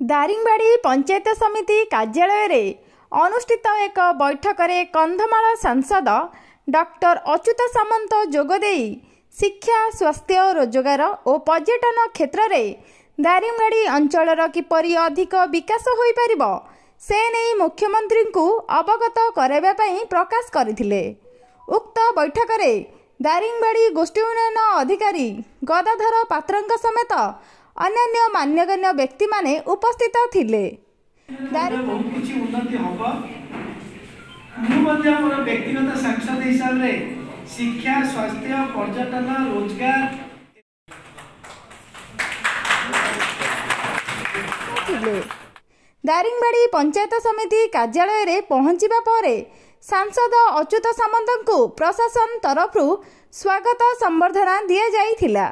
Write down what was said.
दारिंगबाड़ी पंचायत समिति कार्यालय रे अनुष्ठित एक बैठक में कंधमाल सांसद डॉक्टर अच्युत सामंत जोगदेई शिक्षा स्वास्थ्य रोजगार और पर्यटन क्षेत्र में दारिंगबाड़ी अंचलर किपरि अधिक विकास हो पारिबो से नहीं मुख्यमंत्री को अवगत कराइबा पई प्रकाश करथिले। उक्त बैठक में दारिंगबाड़ी गोष्ठी उन्नयन अधिकारी गदाधर पात्रंक समेत अन्य मान्यगण्य व्यक्ति माने उपस्थित थिले। व्यक्तिगत सांसद हिसाब रे शिक्षा स्वास्थ्य पर्यटन रोजगार दारिंगबाड़ी पंचायत समिति कार्यालय रे पहुंचीबा परे सांसद अच्युत सामंत को प्रशासन तरफ स्वागत संबर्धना दिया जाइथिला।